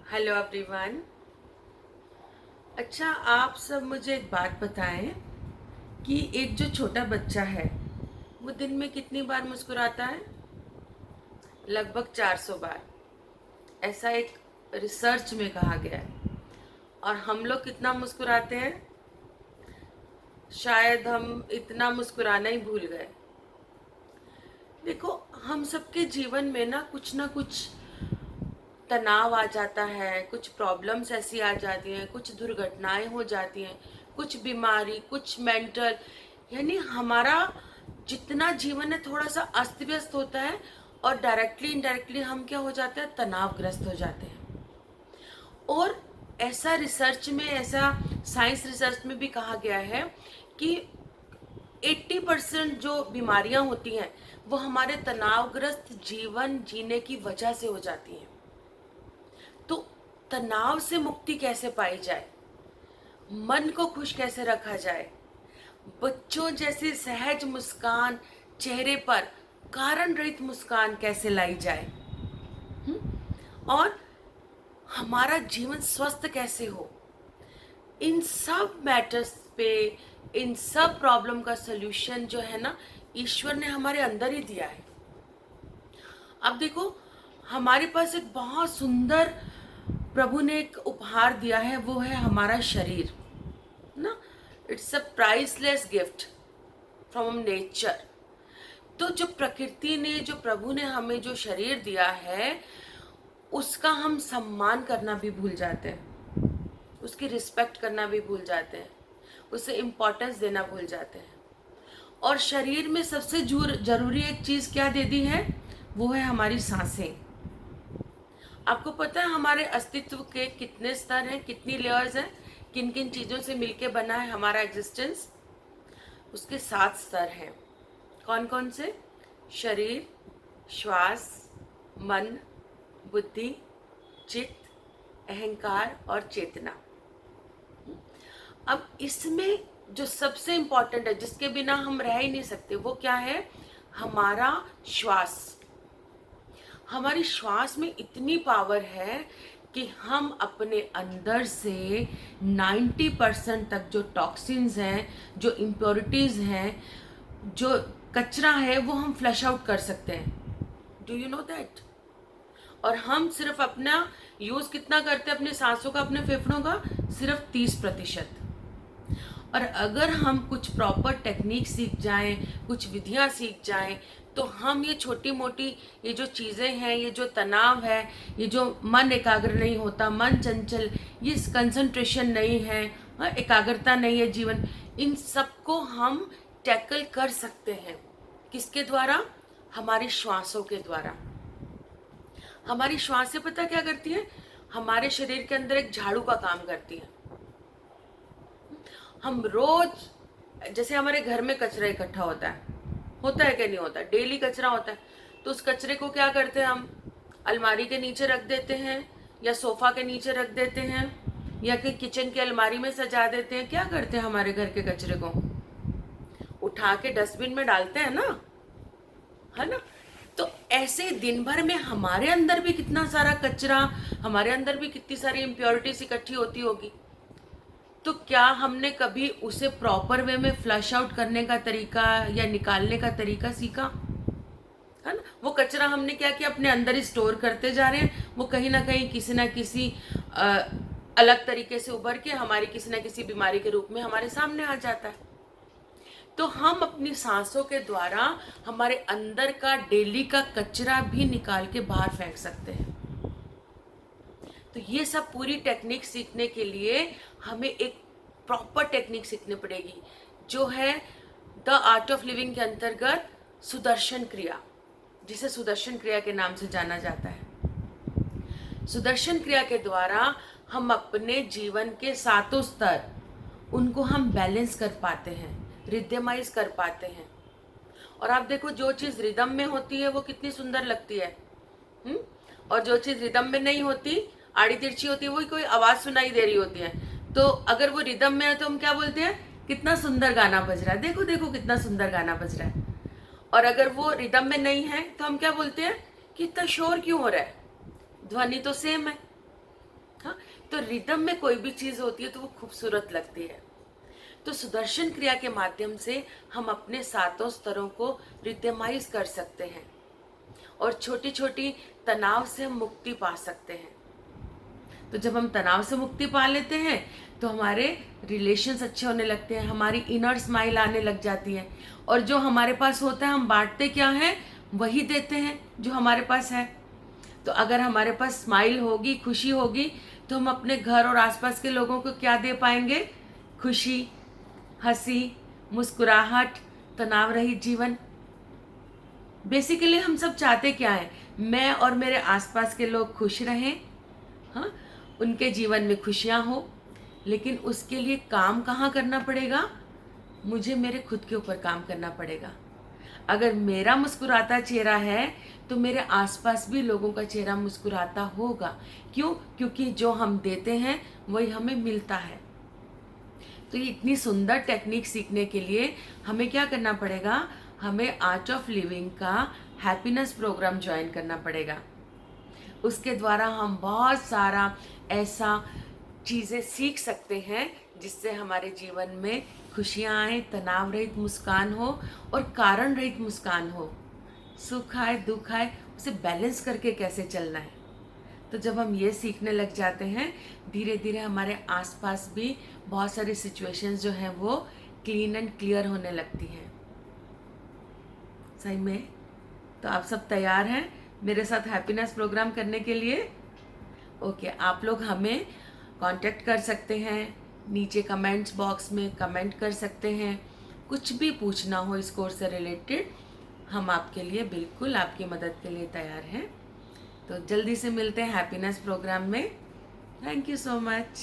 Hello everyone. अच्छा, आप सब मुझे एक बात बताएं कि एक जो छोटा बच्चा है वो दिन में कितनी बार मुस्कुराता है? लगभग 400 बार। ऐसा एक रिसर्च में कहा गया है। और हम लोग कितना मुस्कुराते हैं? शायद हम इतना मुस्कुराना ही भूल गए। देखो, हम सबके जीवन में ना कुछ तनाव आ जाता है, कुछ प्रॉब्लम्स ऐसी आ जाती हैं, कुछ दुर्घटनाएं हो जाती हैं, कुछ बीमारी, कुछ मेंटल, यानी हमारा जितना जीवन है थोड़ा सा अस्त व्यस्त होता है। और डायरेक्टली इनडायरेक्टली हम क्या हो जाते हैं? तनावग्रस्त हो जाते हैं। और ऐसा रिसर्च में, ऐसा साइंस रिसर्च में भी कहा गया है कि 80% जो बीमारियां होती हैं वो हमारे तनावग्रस्त जीवन जीने की वजह से हो जाती हैं। तो तनाव से मुक्ति कैसे पाई जाए? मन को खुश कैसे रखा जाए? बच्चों जैसे सहज मुस्कान चेहरे पर, कारण रहित मुस्कान कैसे लाई जाए? और हमारा जीवन स्वस्थ कैसे हो? इन सब मैटर्स पे, इन सब प्रॉब्लम का सलूशन जो है ना, ईश्वर ने हमारे अंदर ही दिया है। अब देखो, हमारे पास एक बहुत सुंदर प्रभु ने एक उपहार दिया है, वो है हमारा शरीर ना। It's a priceless gift from nature. तो जो प्रकृति ने, जो प्रभु ने हमें जो शरीर दिया है, उसका हम सम्मान करना भी भूल जाते हैं, उसकी रिस्पेक्ट करना भी भूल जाते हैं, उसे इम्पोर्टेंस देना भूल जाते हैं। और शरीर में सबसे जरूरी एक चीज क्या दे दी है? वो है हमारी सांसें। आपको पता है हमारे अस्तित्व के कितने स्तर हैं, कितनी लेयर्स हैं, किन किन चीजों से मिलके बना है हमारा एग्जिस्टेंस? उसके 7 स्तर हैं। कौन कौन से? शरीर, श्वास, मन, बुद्धि, चित्त, अहंकार और चेतना। अब इसमें जो सबसे इंपॉर्टेंट है, जिसके बिना हम रह ही नहीं सकते, वो क्या है? हमारा श्वास। हमारी श्वास में इतनी पावर है कि हम अपने अंदर से 90% तक जो टॉक्सिन्स हैं, जो इम्प्योरिटीज हैं, जो कचरा है, वो हम फ्लश आउट कर सकते हैं। Do you know that? और हम सिर्फ अपना यूज कितना करते हैं अपने सांसों का, अपने फेफड़ों का? सिर्फ 30%। और अगर हम कुछ प्रॉपर टेक्निक सीख जाएं, कुछ विधियां सीख जाएं, तो हम ये छोटी मोटी, ये जो चीज़ें हैं, ये जो तनाव है, ये जो मन एकाग्र नहीं होता, मन चंचल, ये कंसंट्रेशन नहीं है, एकाग्रता नहीं है जीवन, इन सबको हम टैकल कर सकते हैं। किसके द्वारा? हमारी श्वासों के द्वारा। हमारी श्वासें पता क्या करती है? हमारे शरीर के अंदर एक झाड़ू का काम करती है। हम रोज, जैसे हमारे घर में कचरा इकट्ठा होता है कि नहीं होता? डेली कचरा होता है। तो उस कचरे को क्या करते हैं हम? अलमारी के नीचे रख देते हैं, या सोफा के नीचे रख देते हैं, या कि किचन की अलमारी में सजा देते हैं। क्या करते हैं? हमारे घर के कचरे को उठा के डस्टबिन में डालते हैं ना, है ना? तो ऐसे दिन भर में हमारे अंदर भी कितना सारा कचरा, हमारे अंदर भी कितनी सारी इम्प्योरिटीज इकट्ठी होती होगी। तो क्या हमने कभी उसे प्रॉपर वे में फ्लश आउट करने का तरीका या निकालने का तरीका सीखा? है ना? वो कचरा हमने क्या किया? अपने अंदर ही स्टोर करते जा रहे हैं। वो कहीं ना किसी अलग तरीके से उभर के हमारी किसी ना किसी बीमारी के रूप में हमारे सामने आ जाता है। तो हम अपनी सांसों के द्वारा हमारे अंदर का डेली का कचरा भी निकाल के बाहर फेंक सकते हैं। तो ये सब पूरी टेक्निक सीखने के लिए हमें एक प्रॉपर टेक्निक सीखनी पड़ेगी, जो है द आर्ट ऑफ लिविंग के अंतर्गत सुदर्शन क्रिया, जिसे सुदर्शन क्रिया के नाम से जाना जाता है। सुदर्शन क्रिया के द्वारा हम अपने जीवन के 7 स्तर, उनको हम बैलेंस कर पाते हैं, रिदमाइज कर पाते हैं। और आप देखो, जो चीज रिदम में होती है वो कितनी सुंदर लगती है, और जो चीज रिदम में नहीं होती, आड़ी तिरछी होती है, वही कोई आवाज सुनाई दे रही होती है। तो अगर वो रिदम में है तो हम क्या बोलते हैं? कितना सुंदर गाना बज रहा है, देखो देखो कितना सुंदर गाना बज रहा है। और अगर वो रिदम में नहीं है तो हम क्या बोलते हैं? कि इतना शोर क्यों हो रहा है? ध्वनि तो सेम है। तो रिदम में कोई भी चीज होती है तो वो खूबसूरत लगती है। तो सुदर्शन क्रिया के माध्यम से हम अपने सातों स्तरों को रिदमाइज कर सकते हैं और छोटी छोटी तनाव से हम मुक्ति पा सकते हैं। तो जब हम तनाव से मुक्ति पा लेते हैं तो हमारे रिलेशंस अच्छे होने लगते हैं, हमारी इनर स्माइल आने लग जाती है, और जो हमारे पास होता है हम बांटते क्या है, वही देते हैं जो हमारे पास है। तो अगर हमारे पास स्माइल होगी, खुशी होगी, तो हम अपने घर और आसपास के लोगों को क्या दे पाएंगे? खुशी, हंसी, मुस्कुराहट, तनाव रहित जीवन। बेसिकली हम सब चाहते क्या है? मैं और मेरे आसपास के लोग खुश रहें, हाँ, उनके जीवन में खुशियां हो। लेकिन उसके लिए काम कहाँ करना पड़ेगा? मुझे मेरे खुद के ऊपर काम करना पड़ेगा। अगर मेरा मुस्कुराता चेहरा है तो मेरे आसपास भी लोगों का चेहरा मुस्कुराता होगा। क्यों? क्योंकि जो हम देते हैं वही हमें मिलता है। तो ये इतनी सुंदर टेक्निक सीखने के लिए हमें क्या करना पड़ेगा? हमें आर्ट ऑफ लिविंग का हैप्पीनेस प्रोग्राम ज्वाइन करना पड़ेगा। उसके द्वारा हम बहुत सारा ऐसा चीज़ें सीख सकते हैं जिससे हमारे जीवन में खुशियाँ आए, तनाव रहित मुस्कान हो और कारण रहित मुस्कान हो। सुख आए, दुख आए, उसे बैलेंस करके कैसे चलना है। तो जब हम ये सीखने लग जाते हैं, धीरे धीरे हमारे आसपास भी बहुत सारी सिचुएशंस जो हैं वो क्लीन एंड क्लियर होने लगती हैं। सही में? तो आप सब तैयार हैं मेरे साथ हैप्पीनेस प्रोग्राम करने के लिए? ओके, आप लोग हमें कांटेक्ट कर सकते हैं, नीचे कमेंट्स बॉक्स में कमेंट कर सकते हैं। कुछ भी पूछना हो इस कोर्स से रिलेटेड, हम आपके लिए बिल्कुल आपकी मदद के लिए तैयार हैं। तो जल्दी से मिलते हैं हैप्पीनेस प्रोग्राम में। Thank you so much.